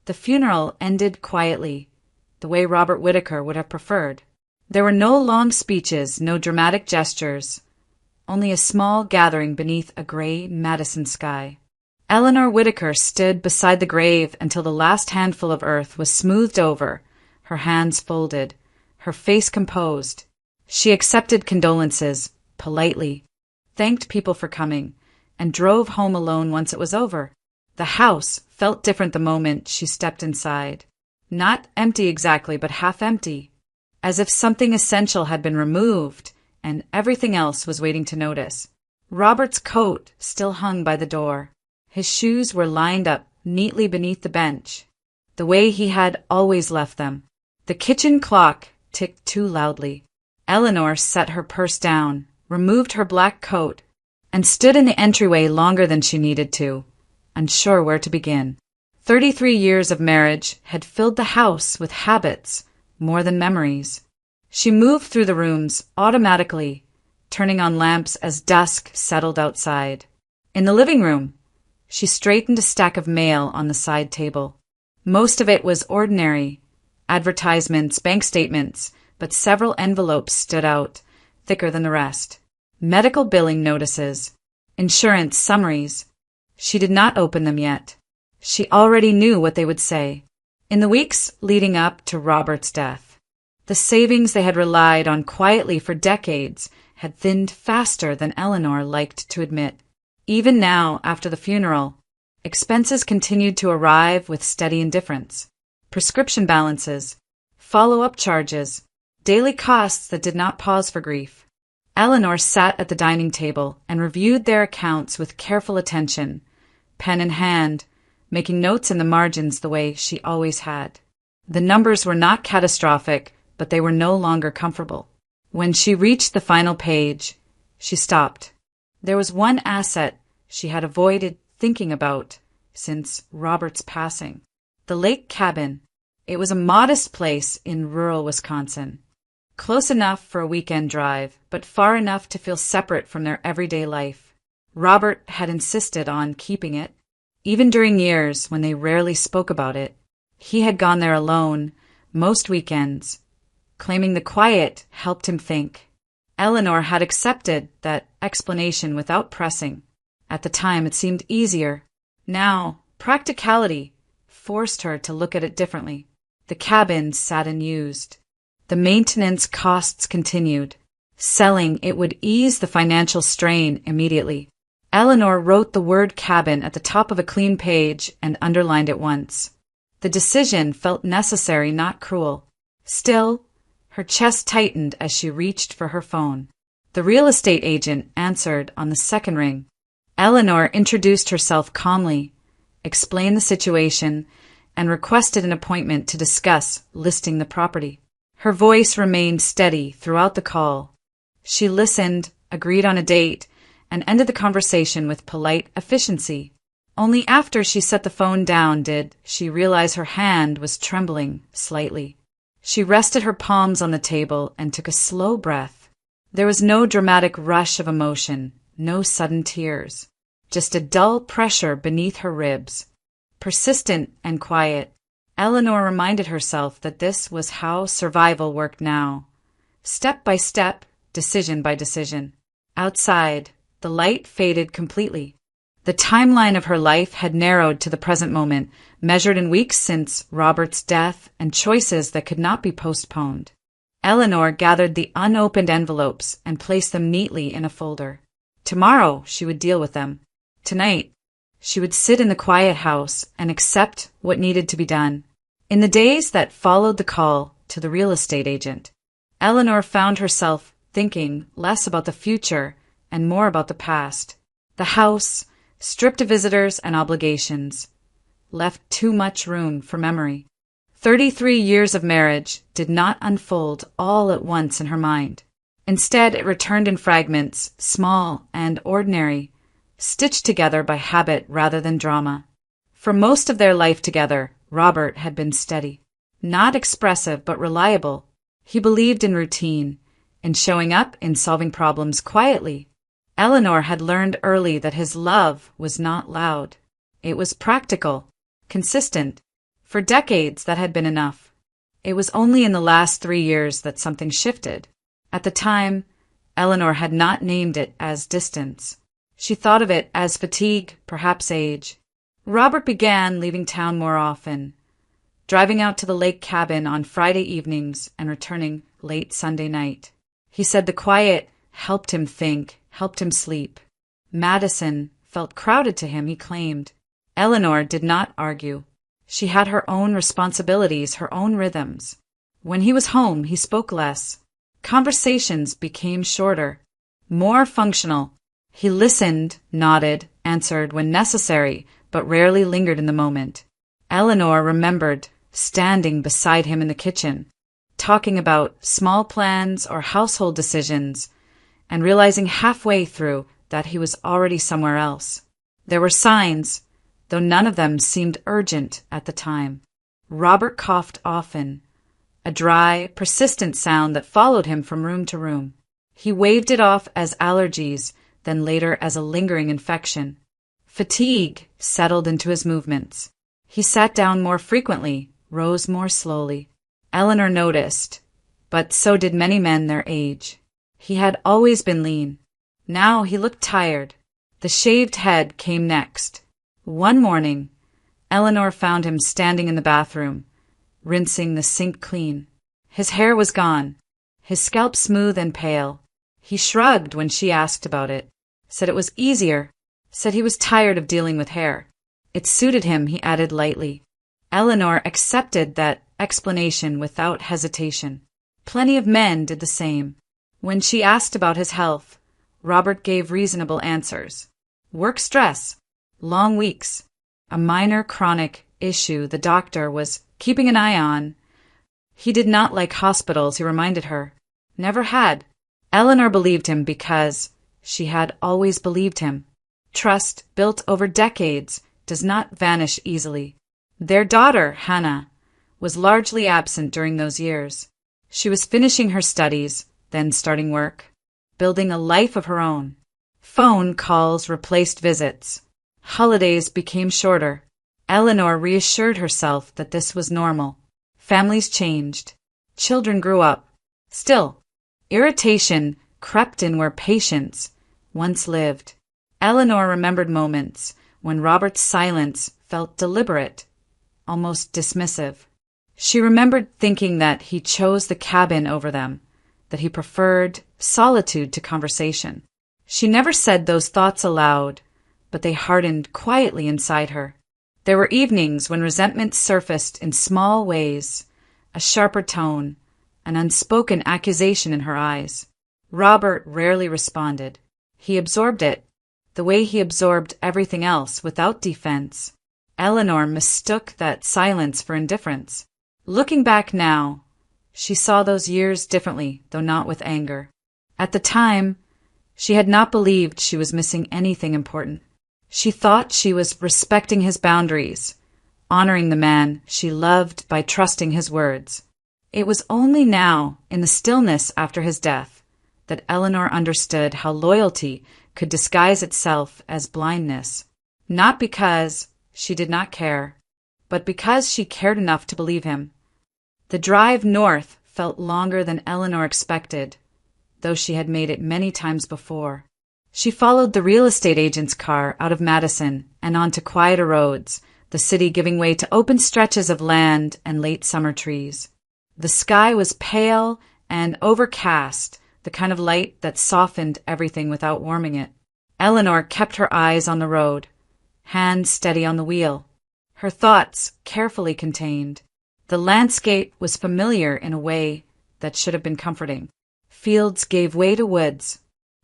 The funeral ended quietly, the way Robert Whittaker would have preferred. There were no long speeches, no dramatic gestures, only a small gathering beneath a gray Madison sky. Eleanor Whittaker stood beside the grave until the last handful of earth was smoothed over, her hands folded, her face composed. She accepted condolences, politely, thanked people for coming, and drove home alone once it was over. The house felt different the moment she stepped inside. Not empty exactly, but half empty, as if something essential had been removed and everything else was waiting to notice. Robert's coat still hung by the door. His shoes were lined up neatly beneath the bench, the way he had always left them. The kitchen clock ticked too loudly. Eleanor set her purse down, removed her black coat, and stood in the entryway longer than she needed to, unsure where to begin. 33 years of marriage had filled the house with habits more than memories. She moved through the rooms automatically, turning on lamps as dusk settled outside. In the living room, she straightened a stack of mail on the side table. Most of it was ordinary, advertisements, bank statements, but several envelopes stood out, thicker than the rest. Medical billing notices, insurance summaries. She did not open them yet. She already knew what they would say. In the weeks leading up to Robert's death, the savings they had relied on quietly for decades had thinned faster than Eleanor liked to admit. Even now, after the funeral, expenses continued to arrive with steady indifference. Prescription balances, follow-up charges, daily costs that did not pause for grief. Eleanor sat at the dining table and reviewed their accounts with careful attention, pen in hand, making notes in the margins the way she always had. The numbers were not catastrophic, but they were no longer comfortable. When she reached the final page, she stopped. There was one asset she had avoided thinking about since Robert's passing. The lake cabin. It was a modest place in rural Wisconsin. Close enough for a weekend drive, but far enough to feel separate from their everyday life. Robert had insisted on keeping it. Even during years when they rarely spoke about it, he had gone there alone, most weekends, claiming the quiet helped him think. Eleanor had accepted that explanation without pressing. At the time, it seemed easier. Now, practicality forced her to look at it differently. The cabin sat unused. The maintenance costs continued. Selling it would ease the financial strain immediately. Eleanor wrote the word cabin at the top of a clean page and underlined it once. The decision felt necessary, not cruel. Still, her chest tightened as she reached for her phone. The real estate agent answered on the second ring. Eleanor introduced herself calmly, explained the situation, and requested an appointment to discuss listing the property. Her voice remained steady throughout the call. She listened, agreed on a date, and ended the conversation with polite efficiency. Only after she set the phone down did she realize her hand was trembling slightly. She rested her palms on the table and took a slow breath. There was no dramatic rush of emotion, no sudden tears, just a dull pressure beneath her ribs. Persistent and quiet, Eleanor reminded herself that this was how survival worked now. Step by step, decision by decision. Outside, the light faded completely. The timeline of her life had narrowed to the present moment, measured in weeks since Robert's death and choices that could not be postponed. Eleanor gathered the unopened envelopes and placed them neatly in a folder. Tomorrow she would deal with them. Tonight, she would sit in the quiet house and accept what needed to be done. In the days that followed the call to the real estate agent, Eleanor found herself thinking less about the future and more about the past. The house, stripped of visitors and obligations, left too much room for memory. 33 years of marriage did not unfold all at once in her mind. Instead, it returned in fragments, small and ordinary, stitched together by habit rather than drama. For most of their life together, Robert had been steady. Not expressive, but reliable. He believed in routine, in showing up, in solving problems quietly. Eleanor had learned early that his love was not loud. It was practical, consistent, For decades, that had been enough. It was only in the last 3 years that something shifted. At the time, Eleanor had not named it as distance. She thought of it as fatigue, perhaps age. Robert began leaving town more often, driving out to the lake cabin on Friday evenings and returning late Sunday night. He said the quiet helped him think, helped him sleep. Madison felt crowded to him, he claimed. Eleanor did not argue. She had her own responsibilities, her own rhythms. When he was home, he spoke less. Conversations became shorter, more functional. He listened, nodded, answered when necessary, but rarely lingered in the moment. Eleanor remembered standing beside him in the kitchen, talking about small plans or household decisions, and realizing halfway through that he was already somewhere else. There were signs, though none of them seemed urgent at the time. Robert coughed often, a dry, persistent sound that followed him from room to room. He waved it off as allergies, then later as a lingering infection. Fatigue settled into his movements. He sat down more frequently, rose more slowly. Eleanor noticed, but so did many men their age. He had always been lean. Now he looked tired. The shaved head came next. One morning, Eleanor found him standing in the bathroom, rinsing the sink clean. His hair was gone, his scalp smooth and pale. He shrugged when she asked about it, said it was easier, said he was tired of dealing with hair. It suited him, he added lightly. Eleanor accepted that explanation without hesitation. Plenty of men did the same. When she asked about his health, Robert gave reasonable answers. Work stress, long weeks, a minor chronic issue the doctor was keeping an eye on. He did not like hospitals, he reminded her. Never had. Eleanor believed him because she had always believed him. Trust, built over decades, does not vanish easily. Their daughter, Hannah, was largely absent during those years. She was finishing her studies, then starting work, building a life of her own. Phone calls replaced visits. Holidays became shorter. Eleanor reassured herself that this was normal. Families changed. Children grew up. Still, irritation crept in where patience once lived. Eleanor remembered moments when Robert's silence felt deliberate, almost dismissive. She remembered thinking that he chose the cabin over them, that he preferred solitude to conversation. She never said those thoughts aloud, but they hardened quietly inside her. There were evenings when resentment surfaced in small ways, a sharper tone, an unspoken accusation in her eyes. Robert rarely responded. He absorbed it, the way he absorbed everything else, without defense. Eleanor mistook that silence for indifference. Looking back now, she saw those years differently, though not with anger. At the time, she had not believed she was missing anything important. She thought she was respecting his boundaries, honoring the man she loved by trusting his words. It was only now, in the stillness after his death, that Eleanor understood how loyalty could disguise itself as blindness, not because she did not care, but because she cared enough to believe him. The drive north felt longer than Eleanor expected, though she had made it many times before. She followed the real estate agent's car out of Madison and onto quieter roads, the city giving way to open stretches of land and late summer trees. The sky was pale and overcast, the kind of light that softened everything without warming it. Eleanor kept her eyes on the road, hands steady on the wheel, her thoughts carefully contained. The landscape was familiar in a way that should have been comforting. Fields gave way to woods,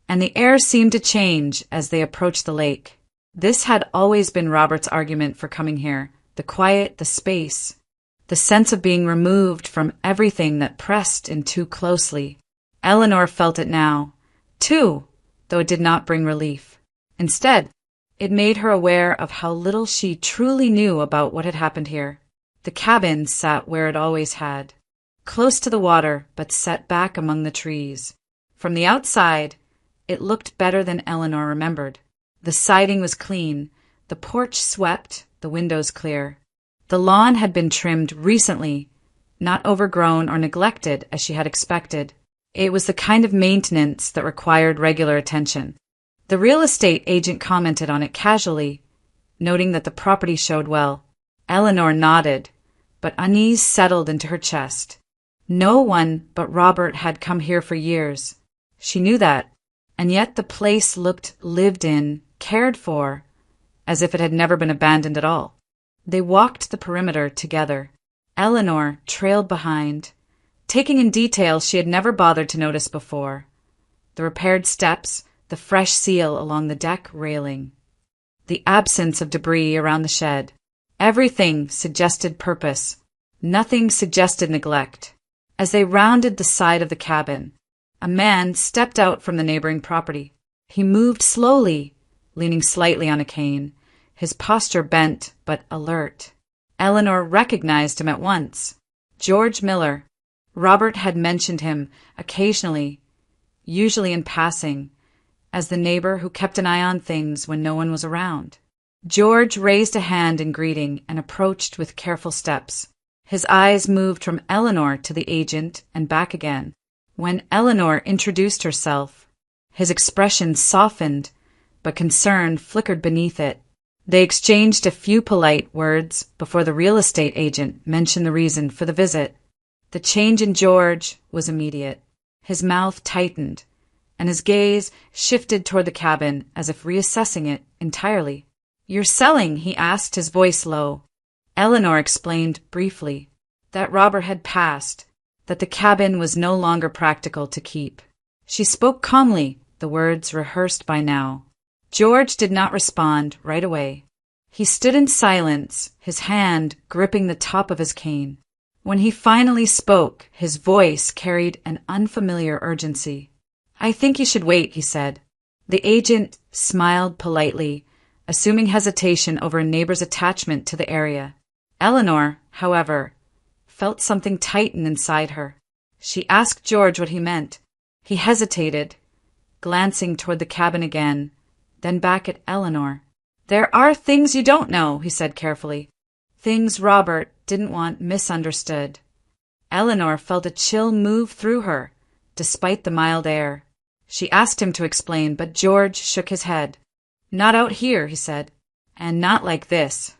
and the air seemed to change as they approached the lake. This had always been Robert's argument for coming here: the quiet, the space, the sense of being removed from everything that pressed in too closely. Eleanor felt it now, too, though it did not bring relief. Instead, it made her aware of how little she truly knew about what had happened here. The cabin sat where it always had, close to the water but set back among the trees. From the outside, it looked better than Eleanor remembered. The siding was clean, the porch swept, the windows clear. The lawn had been trimmed recently, not overgrown or neglected as she had expected. It was the kind of maintenance that required regular attention. The real estate agent commented on it casually, noting that the property showed well. Eleanor nodded, but unease settled into her chest. No one but Robert had come here for years. She knew that, and yet the place looked lived in, cared for, as if it had never been abandoned at all. They walked the perimeter together. Eleanor trailed behind, taking in details she had never bothered to notice before. The repaired steps, the fresh seal along the deck railing, the absence of debris around the shed. Everything suggested purpose. Nothing suggested neglect. As they rounded the side of the cabin, a man stepped out from the neighboring property. He moved slowly, leaning slightly on a cane, his posture bent but alert. Eleanor recognized him at once. George Miller. Robert had mentioned him occasionally, usually in passing, as the neighbor who kept an eye on things when no one was around. George raised a hand in greeting and approached with careful steps. His eyes moved from Eleanor to the agent and back again. When Eleanor introduced herself, his expression softened, but concern flickered beneath it. They exchanged a few polite words before the real estate agent mentioned the reason for the visit. The change in George was immediate. His mouth tightened, and his gaze shifted toward the cabin as if reassessing it entirely. "You're selling?" he asked, his voice low. Eleanor explained briefly that Robert had passed, that the cabin was no longer practical to keep. She spoke calmly, the words rehearsed by now. George did not respond right away. He stood in silence, his hand gripping the top of his cane. When he finally spoke, his voice carried an unfamiliar urgency. "I think you should wait," he said. The agent smiled politely, assuming hesitation over a neighbor's attachment to the area. Eleanor, however, felt something tighten inside her. She asked George what he meant. He hesitated, glancing toward the cabin again, then back at Eleanor. "There are things you don't know," he said carefully. Things Robert didn't want misunderstood. Eleanor felt a chill move through her, despite the mild air. She asked him to explain, but George shook his head. "Not out here," he said, "and not like this."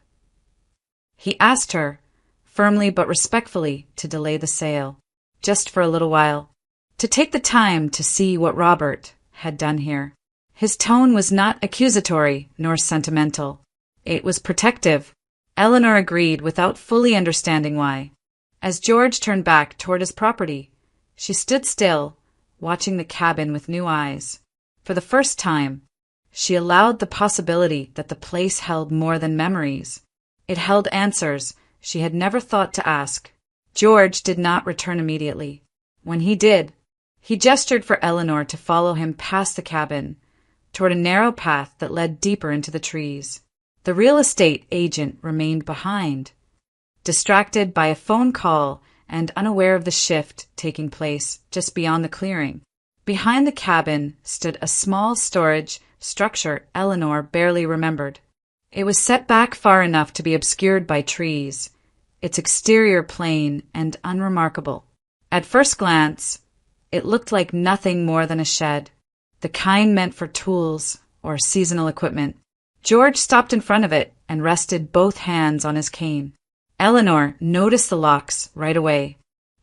He asked her, firmly but respectfully, to delay the sale, just for a little while, to take the time to see what Robert had done here. His tone was not accusatory nor sentimental. It was protective. Eleanor agreed without fully understanding why. As George turned back toward his property, she stood still, watching the cabin with new eyes. For the first time, she allowed the possibility that the place held more than memories. It held answers she had never thought to ask. George did not return immediately. When he did, he gestured for Eleanor to follow him past the cabin, toward a narrow path that led deeper into the trees. The real estate agent remained behind, distracted by a phone call and unaware of the shift taking place just beyond the clearing. Behind the cabin stood a small storage structure Eleanor barely remembered. It was set back far enough to be obscured by trees, its exterior plain and unremarkable. At first glance, it looked like nothing more than a shed, the kind meant for tools or seasonal equipment. George stopped in front of it and rested both hands on his cane. Eleanor noticed the locks right away.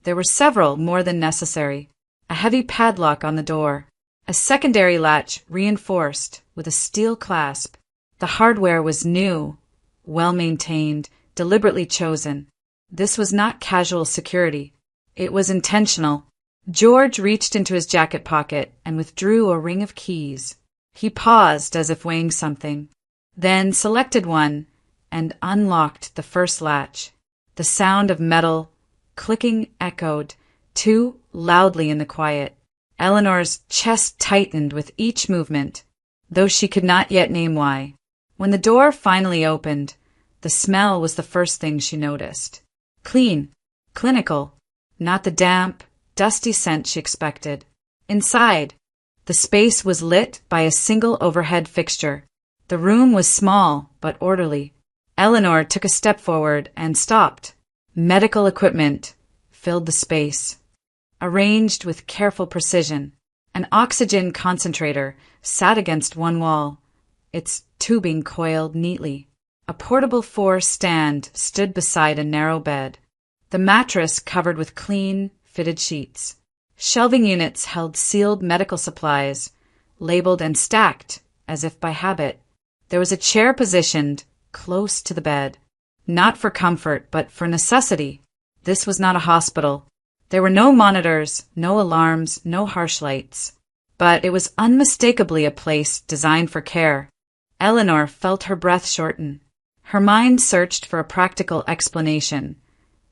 There were several more than necessary. A heavy padlock on the door, a secondary latch reinforced with a steel clasp. The hardware was new, well-maintained, deliberately chosen. This was not casual security. It was intentional. George reached into his jacket pocket and withdrew a ring of keys. He paused as if weighing something, then selected one and unlocked the first latch. The sound of metal clicking echoed too loudly in the quiet. Eleanor's chest tightened with each movement, though she could not yet name why. When the door finally opened, the smell was the first thing she noticed. Clean, clinical, not the damp, dusty scent she expected. Inside, the space was lit by a single overhead fixture. The room was small but orderly. Eleanor took a step forward and stopped. Medical equipment filled the space, arranged with careful precision. An oxygen concentrator sat against one wall, its tubing coiled neatly. A portable four-stand stood beside a narrow bed, the mattress covered with clean, fitted sheets. Shelving units held sealed medical supplies, labeled and stacked as if by habit. There was a chair positioned close to the bed, not for comfort but for necessity. This was not a hospital. There were no monitors, no alarms, no harsh lights. But it was unmistakably a place designed for care. Eleanor felt her breath shorten. Her mind searched for a practical explanation.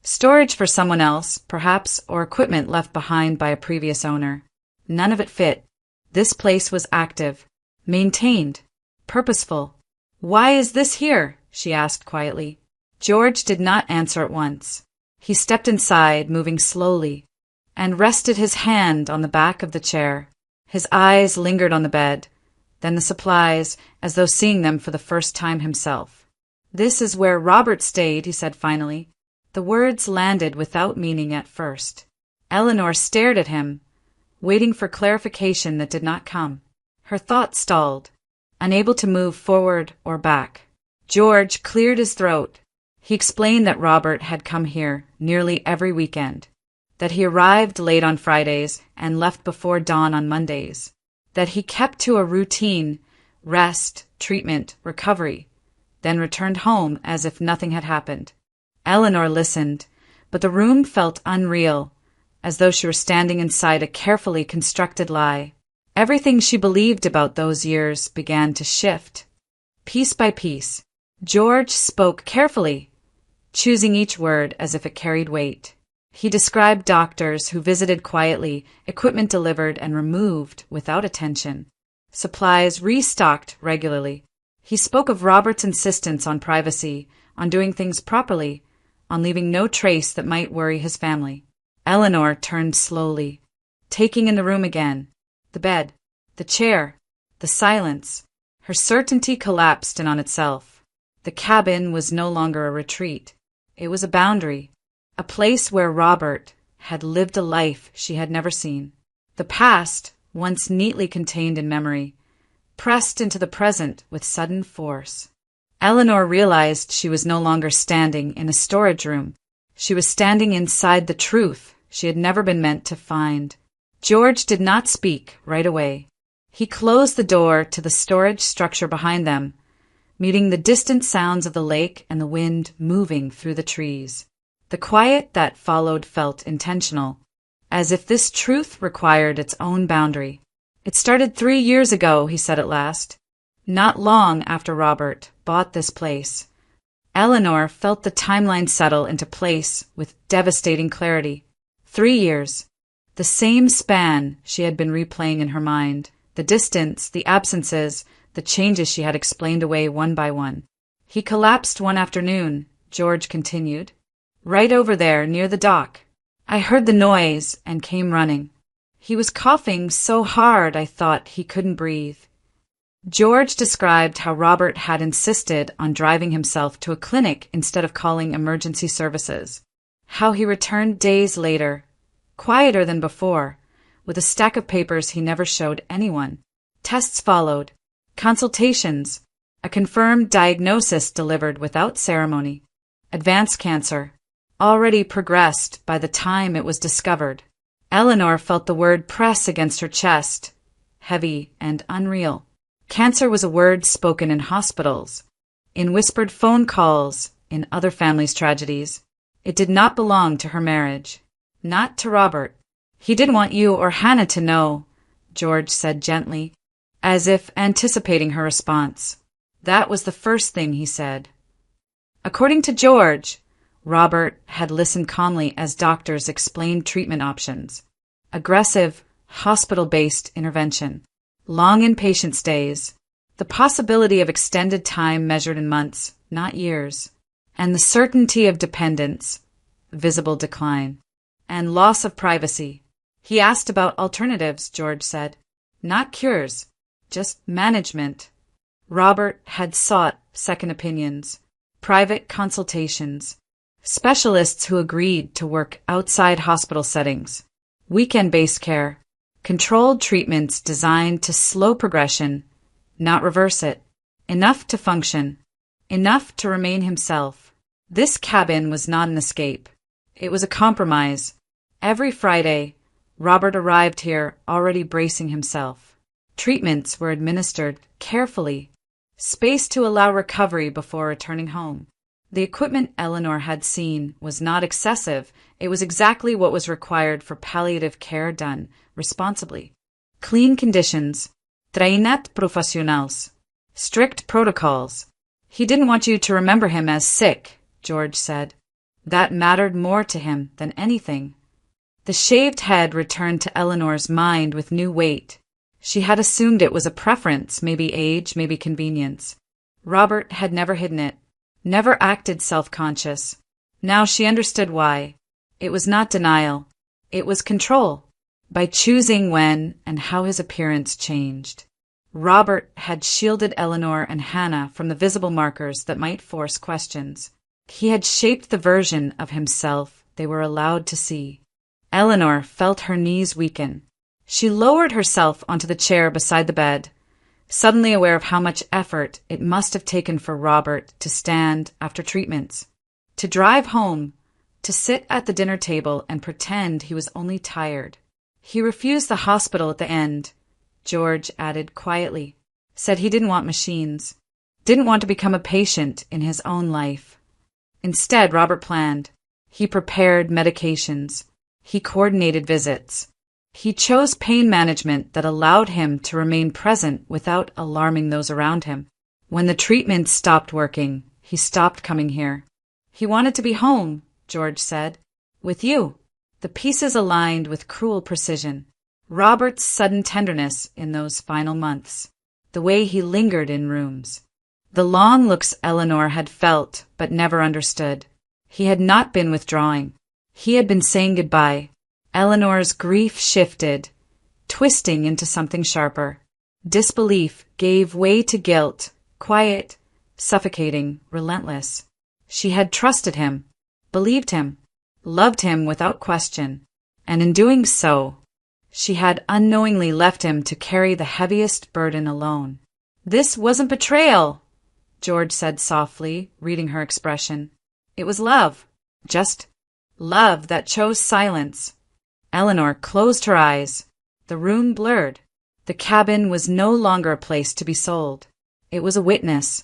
Storage for someone else, perhaps, or equipment left behind by a previous owner. None of it fit. This place was active, maintained, purposeful. "Why is this here?" she asked quietly. George did not answer at once. He stepped inside, moving slowly, and rested his hand on the back of the chair. His eyes lingered on the bed, then the supplies, as though seeing them for the first time himself. "This is where Robert stayed," he said finally. The words landed without meaning at first. Eleanor stared at him, waiting for clarification that did not come. Her thoughts stalled, unable to move forward or back. George cleared his throat. He explained that Robert had come here nearly every weekend, that he arrived late on Fridays and left before dawn on Mondays, that he kept to a routine: rest, treatment, recovery, then returned home as if nothing had happened. Eleanor listened, but the room felt unreal, as though she were standing inside a carefully constructed lie. Everything she believed about those years began to shift. Piece by piece, George spoke carefully, choosing each word as if it carried weight. He described doctors who visited quietly, equipment delivered and removed without attention, supplies restocked regularly. He spoke of Robert's insistence on privacy, on doing things properly, on leaving no trace that might worry his family. Eleanor turned slowly, taking in the room again. The bed, the chair, the silence. Her certainty collapsed in on itself. The cabin was no longer a retreat. It was a boundary, a place where Robert had lived a life she had never seen. The past, once neatly contained in memory, pressed into the present with sudden force. Eleanor realized she was no longer standing in a storage room. She was standing inside the truth she had never been meant to find. George did not speak right away. He closed the door to the storage structure behind them, muting the distant sounds of the lake and the wind moving through the trees. The quiet that followed felt intentional, as if this truth required its own boundary. "It started 3 years ago," he said at last. "Not long after Robert bought this place." Eleanor felt the timeline settle into place with devastating clarity. 3 years. The same span she had been replaying in her mind. The distance, the absences, the changes she had explained away one by one. "He collapsed one afternoon," George continued. "Right over there, near the dock. I heard the noise and came running. He was coughing so hard I thought he couldn't breathe." George described how Robert had insisted on driving himself to a clinic instead of calling emergency services. How he returned days later, quieter than before, with a stack of papers he never showed anyone. Tests followed, consultations, a confirmed diagnosis delivered without ceremony. Advanced cancer, already progressed by the time it was discovered. Eleanor felt the word press against her chest, heavy and unreal. Cancer was a word spoken in hospitals, in whispered phone calls, in other families' tragedies. It did not belong to her marriage. Not to Robert. "He didn't want you or Hannah to know," George said gently, as if anticipating her response. That was the first thing he said. According to George, Robert had listened calmly as doctors explained treatment options. Aggressive, hospital-based intervention. Long inpatient stays, the possibility of extended time measured in months, not years, and the certainty of dependence, visible decline, and loss of privacy. He asked about alternatives, George said. Not cures, just management. Robert had sought second opinions, private consultations, specialists who agreed to work outside hospital settings, weekend-based care, controlled treatments designed to slow progression, not reverse it, enough to function, enough to remain himself. This cabin was not an escape. It was a compromise. Every Friday, Robert arrived here already bracing himself. Treatments were administered carefully, spaced to allow recovery before returning home. The equipment Eleanor had seen was not excessive. It was exactly what was required for palliative care done responsibly. Clean conditions, trainat profissionals, strict protocols. He didn't want you to remember him as sick, George said. That mattered more to him than anything. The shaved head returned to Eleanor's mind with new weight. She had assumed it was a preference, maybe age, maybe convenience. Robert had never hidden it, never acted self-conscious. Now she understood why. It was not denial. It was control. By choosing when and how his appearance changed. Robert had shielded Eleanor and Hannah from the visible markers that might force questions. He had shaped the version of himself they were allowed to see. Eleanor felt her knees weaken. She lowered herself onto the chair beside the bed, suddenly aware of how much effort it must have taken for Robert to stand after treatments, to drive home, to sit at the dinner table and pretend he was only tired. He refused the hospital at the end, George added quietly, said he didn't want machines, didn't want to become a patient in his own life. Instead, Robert planned. He prepared medications. He coordinated visits. He chose pain management that allowed him to remain present without alarming those around him. When the treatments stopped working, he stopped coming here. He wanted to be home, George said, with you. The pieces aligned with cruel precision. Robert's sudden tenderness in those final months. The way he lingered in rooms. The long looks Eleanor had felt but never understood. He had not been withdrawing. He had been saying goodbye. Eleanor's grief shifted, twisting into something sharper. Disbelief gave way to guilt, quiet, suffocating, relentless. She had trusted him, believed him, loved him without question, and in doing so, she had unknowingly left him to carry the heaviest burden alone. This wasn't betrayal, George said softly, reading her expression. It was love, just love that chose silence. Eleanor closed her eyes. The room blurred. The cabin was no longer a place to be sold. It was a witness,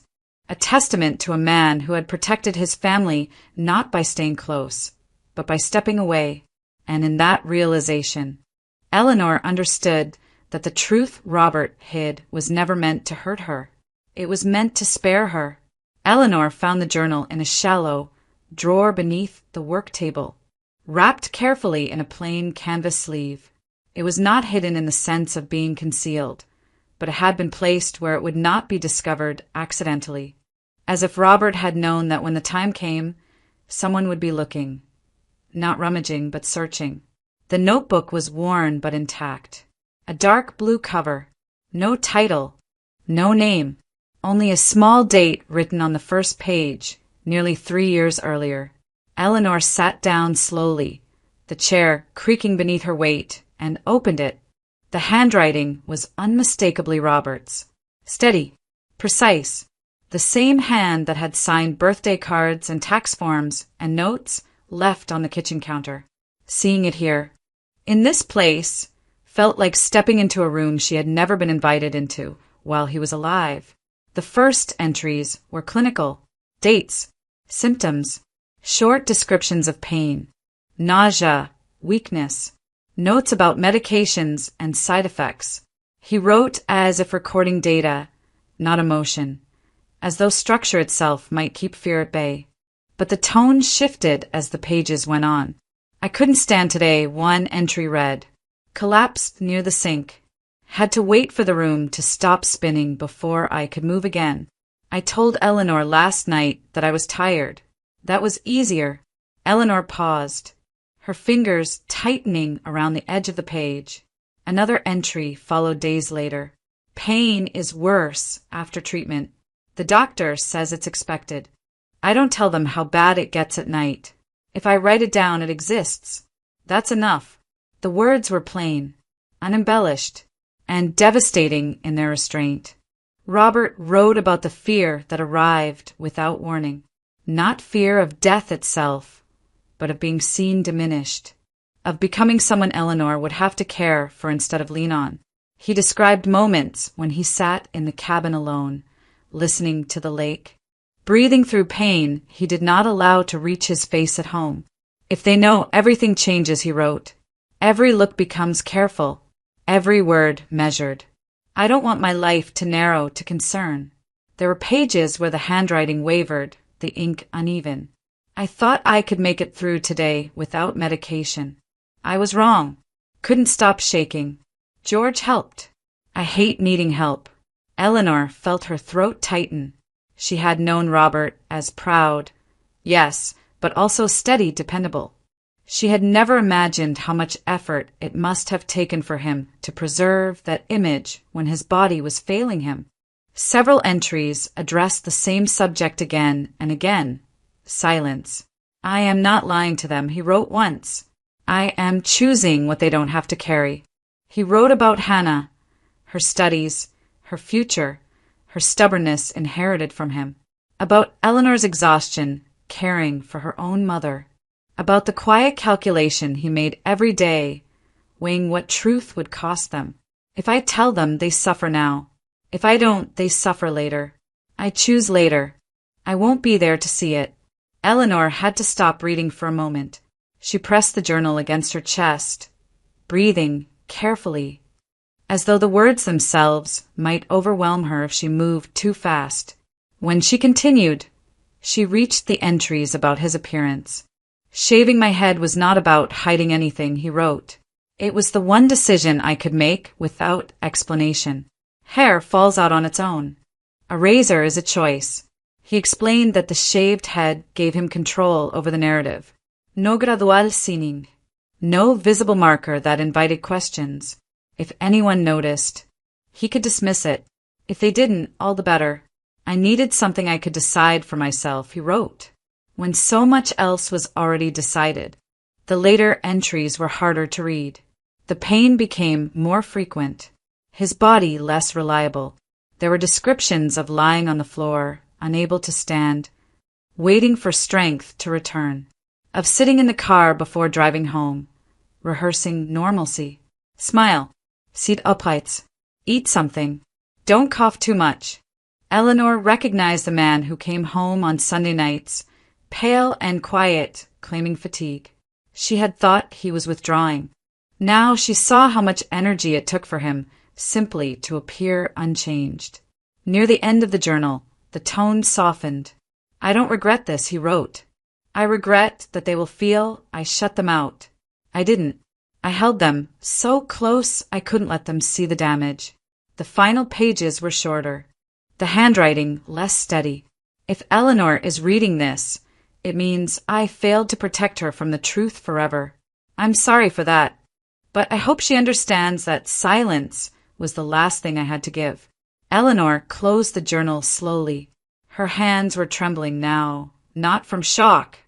a testament to a man who had protected his family not by staying close, but by stepping away. And in that realization, Eleanor understood that the truth Robert hid was never meant to hurt her. It was meant to spare her. Eleanor found the journal in a shallow drawer beneath the work table, wrapped carefully in a plain canvas sleeve. It was not hidden in the sense of being concealed, but it had been placed where it would not be discovered accidentally, as if Robert had known that when the time came, someone would be looking, not rummaging, but searching. The notebook was worn but intact. A dark blue cover, no title, no name, only a small date written on the first page, nearly 3 years earlier. Eleanor sat down slowly, the chair creaking beneath her weight, and opened it. The handwriting was unmistakably Robert's. Steady, precise, the same hand that had signed birthday cards and tax forms and notes left on the kitchen counter. Seeing it here, in this place, felt like stepping into a room she had never been invited into while he was alive. The first entries were clinical, dates, symptoms, short descriptions of pain, nausea, weakness, notes about medications and side effects. He wrote as if recording data, not emotion, as though structure itself might keep fear at bay. But the tone shifted as the pages went on. I couldn't stand today, one entry read. Collapsed near the sink. Had to wait for the room to stop spinning before I could move again. I told Eleanor last night that I was tired. That was easier. Eleanor paused, her fingers tightening around the edge of the page. Another entry followed days later. Pain is worse after treatment. The doctor says it's expected. I don't tell them how bad it gets at night. If I write it down, it exists. That's enough. The words were plain, unembellished, and devastating in their restraint. Robert wrote about the fear that arrived without warning. Not fear of death itself, but of being seen diminished, of becoming someone Eleanor would have to care for instead of lean on. He described moments when he sat in the cabin alone, listening to the lake, breathing through pain he did not allow to reach his face at home. If they know, everything changes, he wrote. Every look becomes careful, every word measured. I don't want my life to narrow to concern. There were pages where the handwriting wavered, the ink uneven. I thought I could make it through today without medication. I was wrong. Couldn't stop shaking. George helped. I hate needing help. Eleanor felt her throat tighten. She had known Robert as proud, yes, but also steady, dependable. She had never imagined how much effort it must have taken for him to preserve that image when his body was failing him. Several entries addressed the same subject again and again. Silence. I am not lying to them, he wrote once. I am choosing what they don't have to carry. He wrote about Hannah, her studies, her future, her stubbornness inherited from him, about Eleanor's exhaustion, caring for her own mother, about the quiet calculation he made every day, weighing what truth would cost them. If I tell them, they suffer now. If I don't, they suffer later. I choose later. I won't be there to see it. Eleanor had to stop reading for a moment. She pressed the journal against her chest, breathing carefully, as though the words themselves might overwhelm her if she moved too fast. When she continued, she reached the entries about his appearance. Shaving my head was not about hiding anything, he wrote. It was the one decision I could make without explanation. Hair falls out on its own. A razor is a choice. He explained that the shaved head gave him control over the narrative. No gradual sinning. No visible marker that invited questions. If anyone noticed, he could dismiss it. If they didn't, all the better. I needed something I could decide for myself, he wrote, when so much else was already decided. The later entries were harder to read. The pain became more frequent, his body less reliable. There were descriptions of lying on the floor, unable to stand, waiting for strength to return, of sitting in the car before driving home, rehearsing normalcy. Smile. Sit upright. Eat something. Don't cough too much. Eleanor recognized the man who came home on Sunday nights, pale and quiet, claiming fatigue. She had thought he was withdrawing. Now she saw how much energy it took for him simply to appear unchanged. Near the end of the journal, the tone softened. I don't regret this, he wrote. I regret that they will feel I shut them out. I didn't. I held them so close I couldn't let them see the damage. The final pages were shorter, the handwriting less steady. If Eleanor is reading this, it means I failed to protect her from the truth forever. I'm sorry for that, but I hope she understands that silence was the last thing I had to give. Eleanor closed the journal slowly. Her hands were trembling now, not from shock,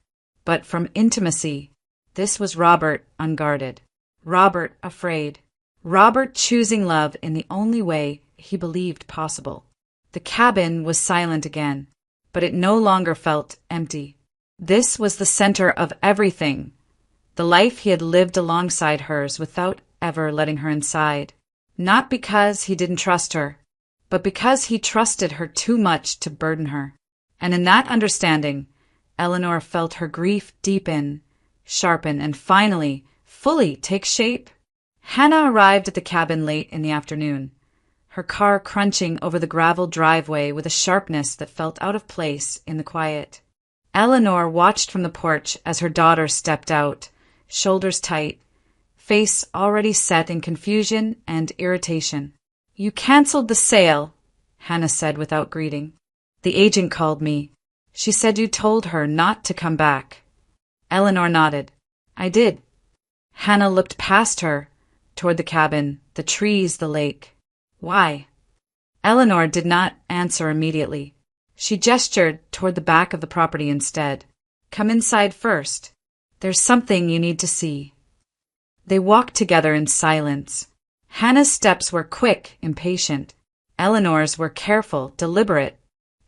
but from intimacy. This was Robert unguarded. Robert afraid. Robert choosing love in the only way he believed possible. The cabin was silent again, but it no longer felt empty. This was the center of everything, the life he had lived alongside hers without ever letting her inside. Not because he didn't trust her, but because he trusted her too much to burden her. And in that understanding, Eleanor felt her grief deepen, sharpen, and finally, fully take shape. Hannah arrived at the cabin late in the afternoon, her car crunching over the gravel driveway with a sharpness that felt out of place in the quiet. Eleanor watched from the porch as her daughter stepped out, shoulders tight, face already set in confusion and irritation. You canceled the sale, Hannah said without greeting. The agent called me. She said you told her not to come back. Eleanor nodded. I did. Hannah looked past her, toward the cabin, the trees, the lake. Why? Eleanor did not answer immediately. She gestured toward the back of the property instead. Come inside first. There's something you need to see. They walked together in silence. Hannah's steps were quick, impatient. Eleanor's were careful, deliberate,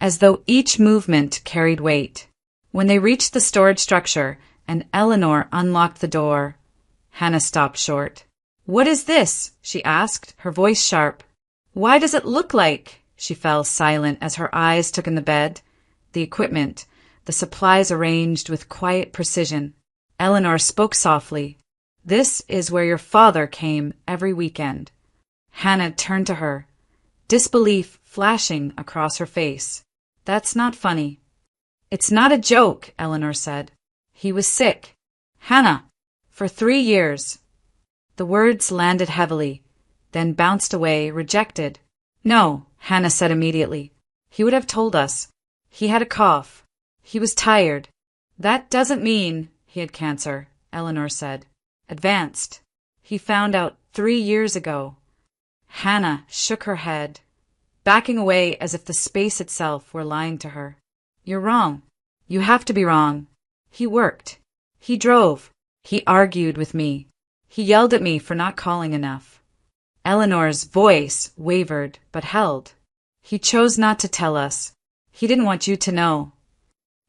as though each movement carried weight. When they reached the storage structure and Eleanor unlocked the door, Hannah stopped short. What is this? She asked, her voice sharp. Why does it look like? She fell silent as her eyes took in the bed, the equipment, the supplies arranged with quiet precision. Eleanor spoke softly. This is where your father came every weekend. Hannah turned to her, disbelief flashing across her face. That's not funny. It's not a joke, Eleanor said. He was sick. Hannah, for 3 years. The words landed heavily, then bounced away, rejected. No, Hannah said immediately. He would have told us. He had a cough. He was tired. That doesn't mean he had cancer, Eleanor said. Advanced. He found out 3 years ago. Hannah shook her head, backing away as if the space itself were lying to her. You're wrong. You have to be wrong. He worked. He drove. He argued with me. He yelled at me for not calling enough. Eleanor's voice wavered but held. He chose not to tell us. He didn't want you to know.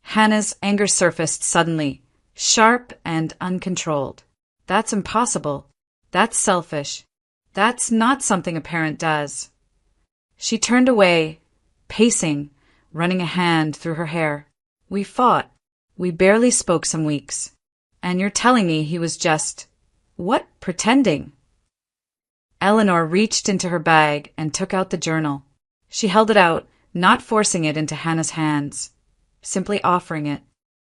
Hannah's anger surfaced suddenly, sharp and uncontrolled. That's impossible. That's selfish. That's not something a parent does. She turned away, pacing, running a hand through her hair. We fought. We barely spoke some weeks. And you're telling me he was just, what, pretending? Eleanor reached into her bag and took out the journal. She held it out, not forcing it into Hannah's hands, simply offering it.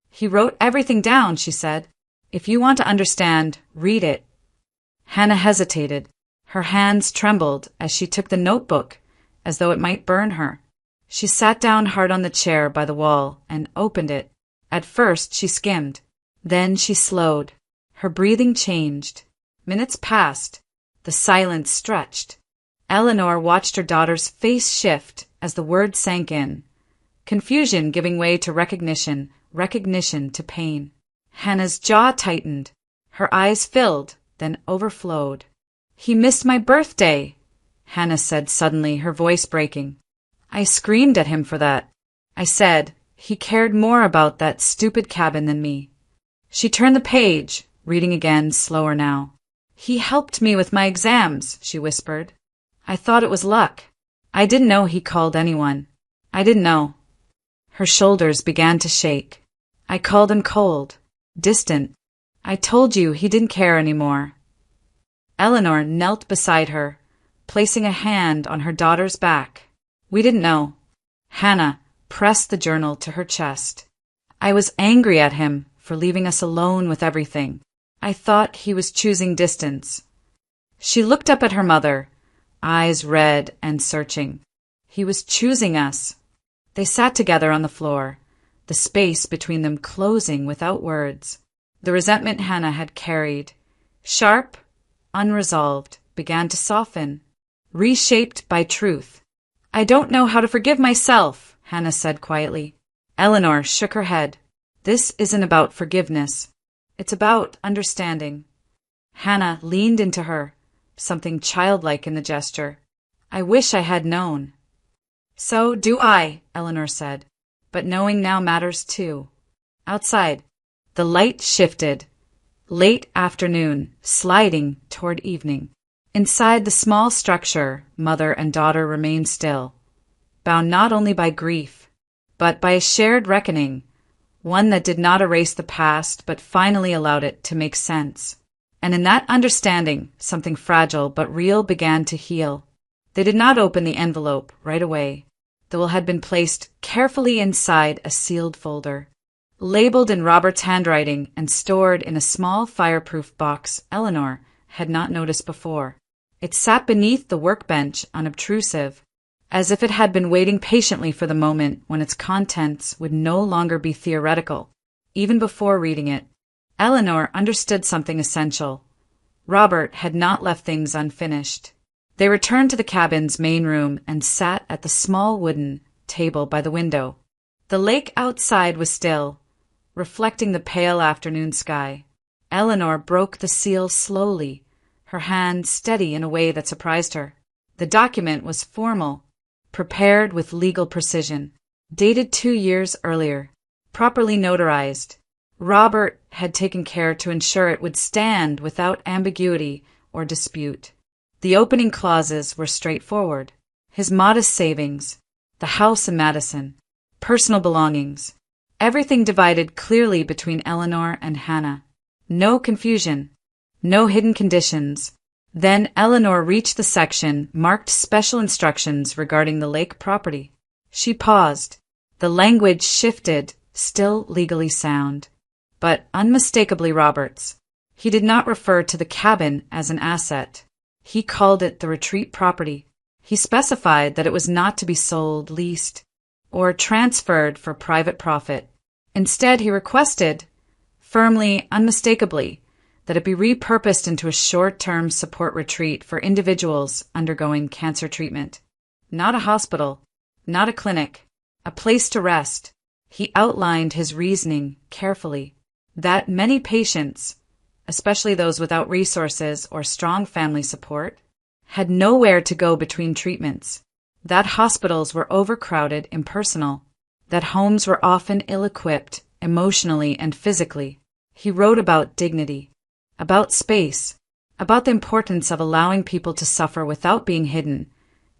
He wrote everything down, she said. If you want to understand, read it. Hannah hesitated. Her hands trembled as she took the notebook, as though it might burn her. She sat down hard on the chair by the wall and opened it. At first she skimmed. Then she slowed. Her breathing changed. Minutes passed. The silence stretched. Eleanor watched her daughter's face shift as the words sank in. Confusion giving way to recognition, recognition to pain. Hannah's jaw tightened. Her eyes filled, then overflowed. He missed my birthday, Hannah said suddenly, her voice breaking. I screamed at him for that. I said, he cared more about that stupid cabin than me. She turned the page, reading again, slower now. He helped me with my exams, she whispered. I thought it was luck. I didn't know he called anyone. I didn't know. Her shoulders began to shake. I called him cold, distant. I told you he didn't care anymore. Eleanor knelt beside her, placing a hand on her daughter's back. We didn't know. Hannah pressed the journal to her chest. I was angry at him for leaving us alone with everything. I thought he was choosing distance. She looked up at her mother, eyes red and searching. He was choosing us. They sat together on the floor, the space between them closing without words. The resentment Hannah had carried, sharp, unresolved, began to soften, reshaped by truth. I don't know how to forgive myself, Hannah said quietly. Eleanor shook her head. This isn't about forgiveness. It's about understanding. Hannah leaned into her, something childlike in the gesture. I wish I had known. So do I, Eleanor said. But knowing now matters too. Outside, the light shifted. Late afternoon, sliding toward evening. Inside the small structure, mother and daughter remained still, bound not only by grief, but by a shared reckoning, one that did not erase the past but finally allowed it to make sense. And in that understanding, something fragile but real began to heal. They did not open the envelope right away. The will had been placed carefully inside a sealed folder, labeled in Robert's handwriting and stored in a small fireproof box Eleanor had not noticed before. It sat beneath the workbench, unobtrusive, as if it had been waiting patiently for the moment when its contents would no longer be theoretical. Even before reading it, Eleanor understood something essential. Robert had not left things unfinished. They returned to the cabin's main room and sat at the small wooden table by the window. The lake outside was still, reflecting the pale afternoon sky. Eleanor broke the seal slowly, her hand steady in a way that surprised her. The document was formal, prepared with legal precision, dated 2 years earlier, properly notarized. Robert had taken care to ensure it would stand without ambiguity or dispute. The opening clauses were straightforward. His modest savings, the house in Madison, personal belongings, everything divided clearly between Eleanor and Hannah. No confusion, no hidden conditions. Then Eleanor reached the section marked Special Instructions regarding the lake property. She paused. The language shifted, still legally sound, but unmistakably Robert's. He did not refer to the cabin as an asset. He called it the retreat property. He specified that it was not to be sold, leased, or transferred for private profit. Instead, he requested, firmly, unmistakably, that it be repurposed into a short-term support retreat for individuals undergoing cancer treatment. Not a hospital, not a clinic, a place to rest. He outlined his reasoning carefully, that many patients, especially those without resources or strong family support, had nowhere to go between treatments, that hospitals were overcrowded, impersonal, that homes were often ill-equipped emotionally and physically. He wrote about dignity, about space, about the importance of allowing people to suffer without being hidden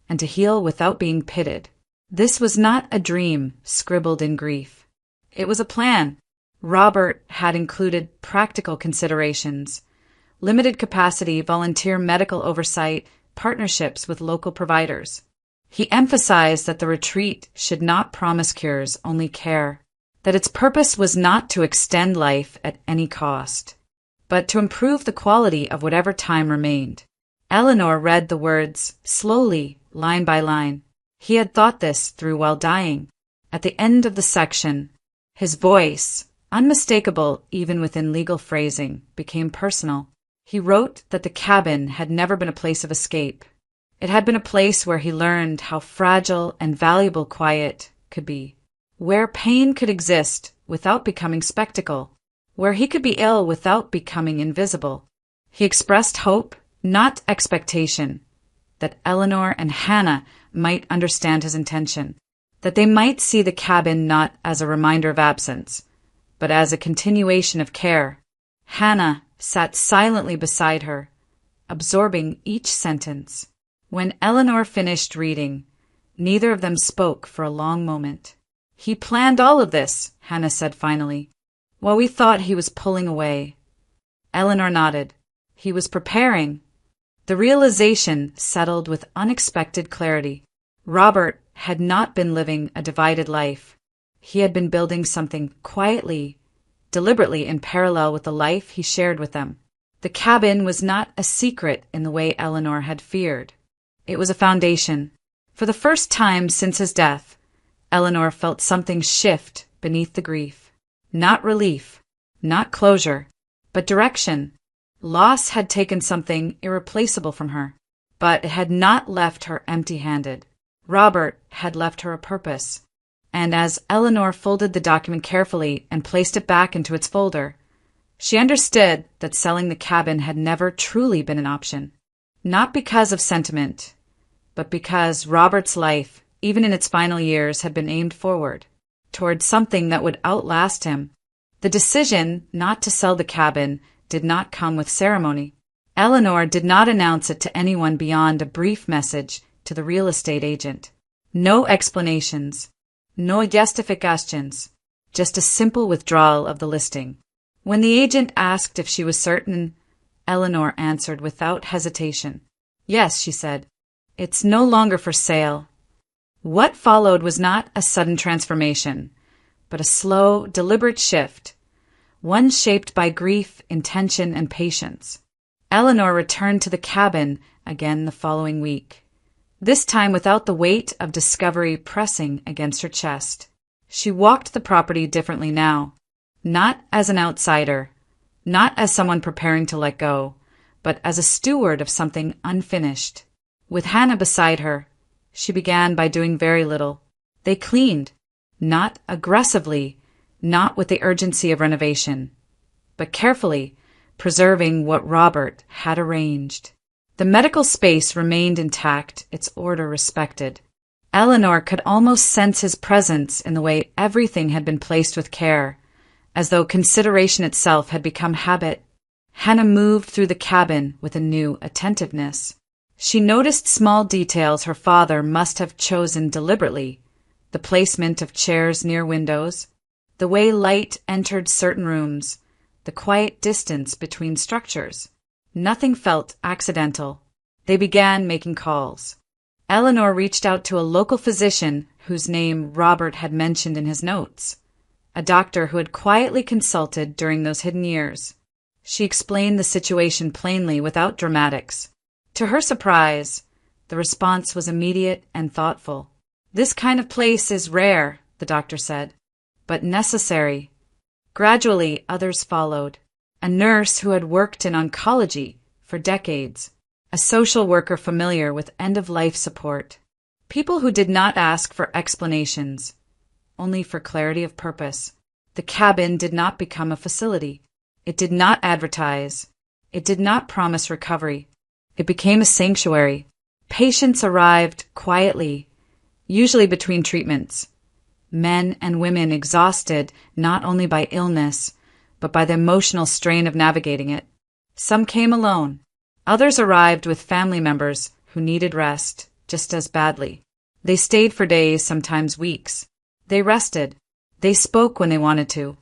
and to heal without being pitted. This was not a dream scribbled in grief. It was a plan. Robert had included practical considerations, limited capacity, volunteer medical oversight, partnerships with local providers. He emphasized that the retreat should not promise cures, only care, that its purpose was not to extend life at any cost, but to improve the quality of whatever time remained. Eleanor read the words slowly, line by line. He had thought this through while dying. At the end of the section, his voice, unmistakable even within legal phrasing, became personal. He wrote that the cabin had never been a place of escape. It had been a place where he learned how fragile and valuable quiet could be, where pain could exist without becoming spectacle, where he could be ill without becoming invisible. He expressed hope, not expectation, that Eleanor and Hannah might understand his intention, that they might see the cabin not as a reminder of absence, but as a continuation of care. Hannah sat silently beside her, absorbing each sentence. When Eleanor finished reading, neither of them spoke for a long moment. "He planned all of this," Hannah said finally, "while we thought he was pulling away." Eleanor nodded. He was preparing. The realization settled with unexpected clarity. Robert had not been living a divided life. He had been building something quietly, deliberately in parallel with the life he shared with them. The cabin was not a secret in the way Eleanor had feared. It was a foundation. For the first time since his death, Eleanor felt something shift beneath the grief. Not relief, not closure, but direction. Loss had taken something irreplaceable from her, but it had not left her empty-handed. Robert had left her a purpose. And as Eleanor folded the document carefully and placed it back into its folder, she understood that selling the cabin had never truly been an option. Not because of sentiment, but because Robert's life, even in its final years, had been aimed forward, toward something that would outlast him. The decision not to sell the cabin did not come with ceremony. Eleanor did not announce it to anyone beyond a brief message to the real estate agent. No explanations, no justifications, just a simple withdrawal of the listing. When the agent asked if she was certain, Eleanor answered without hesitation. "Yes," she said. "It's no longer for sale." What followed was not a sudden transformation, but a slow, deliberate shift, one shaped by grief, intention, and patience. Eleanor returned to the cabin again the following week, this time without the weight of discovery pressing against her chest. She walked the property differently now, not as an outsider, not as someone preparing to let go, but as a steward of something unfinished. With Hannah beside her, she began by doing very little. They cleaned, Not aggressively, not with the urgency of renovation, but carefully, preserving what Robert had arranged. The medical space remained intact, its order respected. Eleanor could almost sense his presence in the way everything had been placed with care, as though consideration itself had become habit. Hannah moved through the cabin with a new attentiveness. She noticed small details her father must have chosen deliberately: the placement of chairs near windows, the way light entered certain rooms, the quiet distance between structures. Nothing felt accidental. They began making calls. Eleanor reached out to a local physician whose name Robert had mentioned in his notes, a doctor who had quietly consulted during those hidden years. She explained the situation plainly without dramatics. To her surprise, the response was immediate and thoughtful. "This kind of place is rare," the doctor said, "but necessary." Gradually, others followed. A nurse who had worked in oncology for decades, a social worker familiar with end-of-life support. People who did not ask for explanations, only for clarity of purpose. The cabin did not become a facility. It did not advertise. It did not promise recovery. It became a sanctuary. Patients arrived quietly, usually between treatments. Men and women exhausted not only by illness, but by the emotional strain of navigating it. Some came alone. Others arrived with family members who needed rest just as badly. They stayed for days, sometimes weeks. They rested. They spoke when they wanted to.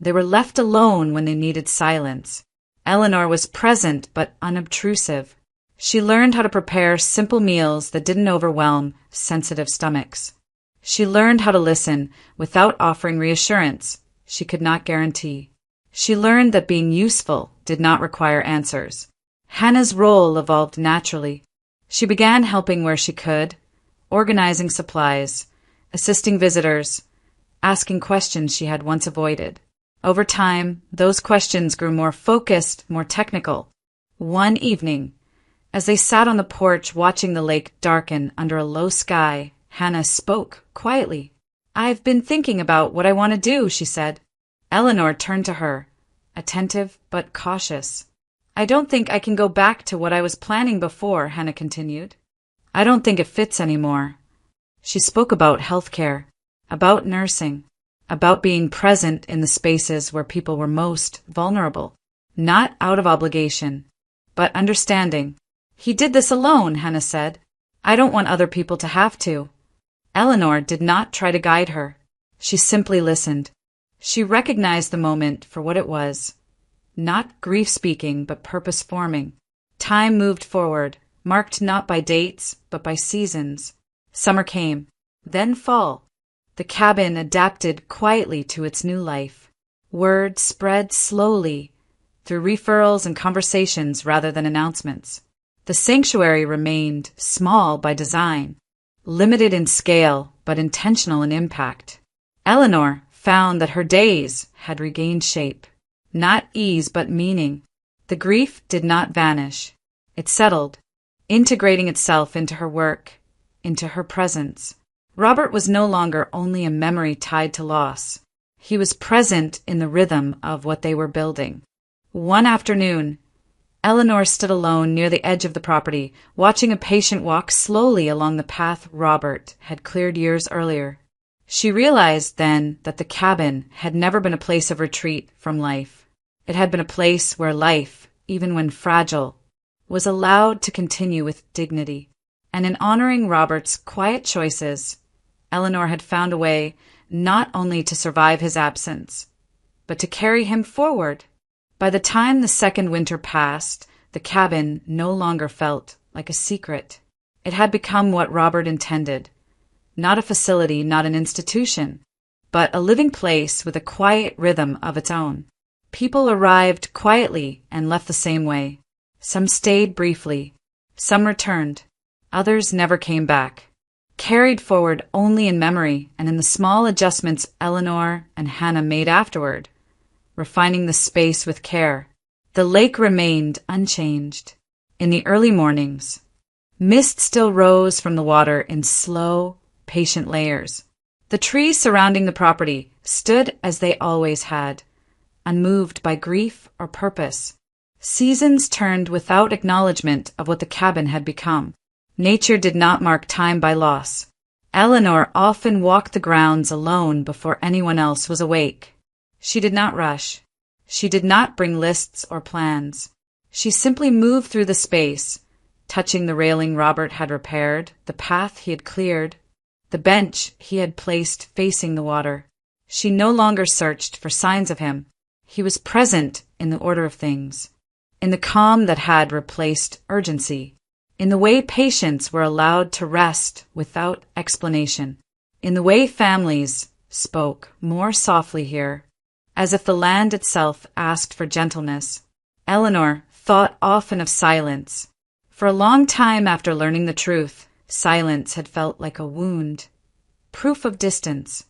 They were left alone when they needed silence. Eleanor was present but unobtrusive. She learned how to prepare simple meals that didn't overwhelm sensitive stomachs. She learned how to listen without offering reassurance she could not guarantee. She learned that being useful did not require answers. Hannah's role evolved naturally. She began helping where she could, organizing supplies, assisting visitors, asking questions she had once avoided. Over time, those questions grew more focused, more technical. One evening, as they sat on the porch watching the lake darken under a low sky, Hannah spoke quietly. "I've been thinking about what I want to do," she said. Eleanor turned to her, attentive but cautious. "I don't think I can go back to what I was planning before," Hannah continued. "I don't think it fits anymore." She spoke about healthcare, about nursing, about being present in the spaces where people were most vulnerable, not out of obligation, but understanding. "He did this alone," Hannah said. "I don't want other people to have to." Eleanor did not try to guide her. She simply listened. She recognized the moment for what it was. Not grief-speaking, but purpose-forming. Time moved forward, marked not by dates, but by seasons. Summer came, then fall. The cabin adapted quietly to its new life. Word spread slowly, through referrals and conversations rather than announcements. The sanctuary remained small by design, limited in scale, but intentional in impact. Eleanor found that her days had regained shape. Not ease, but meaning. The grief did not vanish. It settled, integrating itself into her work, into her presence. Robert was no longer only a memory tied to loss. He was present in the rhythm of what they were building. One afternoon, Eleanor stood alone near the edge of the property, watching a patient walk slowly along the path Robert had cleared years earlier. She realized then that the cabin had never been a place of retreat from life. It had been a place where life, even when fragile, was allowed to continue with dignity. And in honoring Robert's quiet choices, Eleanor had found a way not only to survive his absence, but to carry him forward. By the time the second winter passed, the cabin no longer felt like a secret. It had become what Robert intended. Not a facility, not an institution, but a living place with a quiet rhythm of its own. People arrived quietly and left the same way. Some stayed briefly. Some returned. Others never came back. Carried forward only in memory and in the small adjustments Eleanor and Hannah made afterward, refining the space with care. The lake remained unchanged. In the early mornings, mist still rose from the water in slow, patient layers. The trees surrounding the property stood as they always had, unmoved by grief or purpose. Seasons turned without acknowledgement of what the cabin had become. Nature did not mark time by loss. Eleanor often walked the grounds alone before anyone else was awake. She did not rush. She did not bring lists or plans. She simply moved through the space, touching the railing Robert had repaired, the path he had cleared, the bench he had placed facing the water. She no longer searched for signs of him. He was present in the order of things, in the calm that had replaced urgency, in the way patients were allowed to rest without explanation, in the way families spoke more softly here, as if the land itself asked for gentleness. Eleanor thought often of silence. For a long time after learning the truth, silence had felt like a wound, proof of distance,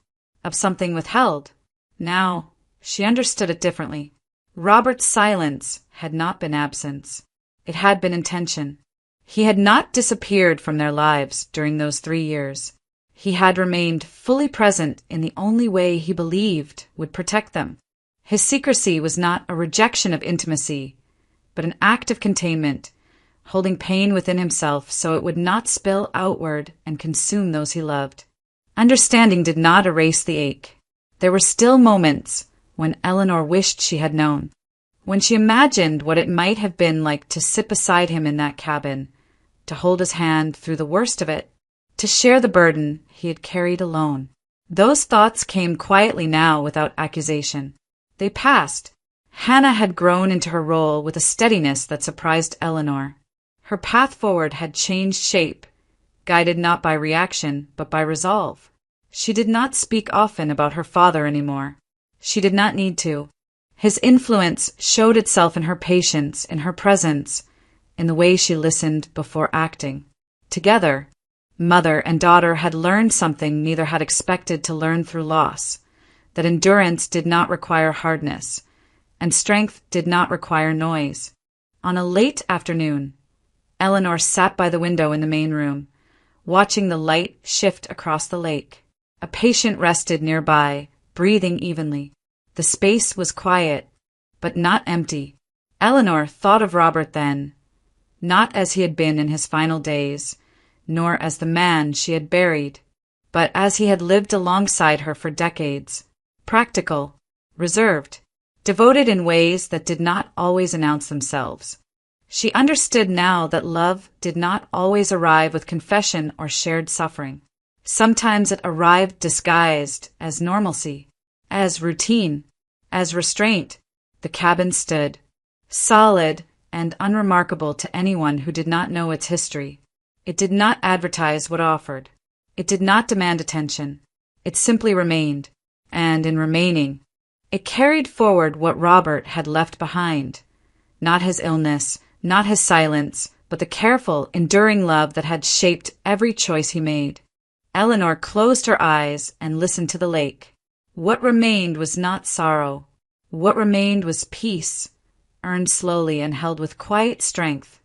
of something withheld. Now, she understood it differently. Robert's silence had not been absence. It had been intention. He had not disappeared from their lives during those 3 years. He had remained fully present in the only way he believed would protect them. His secrecy was not a rejection of intimacy, but an act of containment, holding pain within himself so it would not spill outward and consume those he loved. Understanding did not erase the ache. There were still moments when Eleanor wished she had known, when she imagined what it might have been like to sit beside him in that cabin, to hold his hand through the worst of it, to share the burden he had carried alone. Those thoughts came quietly now without accusation. They passed. Hannah had grown into her role with a steadiness that surprised Eleanor. Her path forward had changed shape, guided not by reaction, but by resolve. She did not speak often about her father anymore. She did not need to. His influence showed itself in her patience, in her presence, in the way she listened before acting. Together, mother and daughter had learned something neither had expected to learn through loss, that endurance did not require hardness, and strength did not require noise. On a late afternoon, Eleanor sat by the window in the main room, watching the light shift across the lake. A patient rested nearby, breathing evenly. The space was quiet, but not empty. Eleanor thought of Robert then, not as he had been in his final days, nor as the man she had buried, but as he had lived alongside her for decades. Practical, reserved, devoted in ways that did not always announce themselves. She understood now that love did not always arrive with confession or shared suffering. Sometimes it arrived disguised as normalcy, as routine, as restraint. The cabin stood, solid and unremarkable to anyone who did not know its history. It did not advertise what offered. It did not demand attention. It simply remained, and in remaining, it carried forward what Robert had left behind. Not his illness, not his silence, but the careful, enduring love that had shaped every choice he made. Eleanor closed her eyes and listened to the lake. What remained was not sorrow. What remained was peace, earned slowly and held with quiet strength.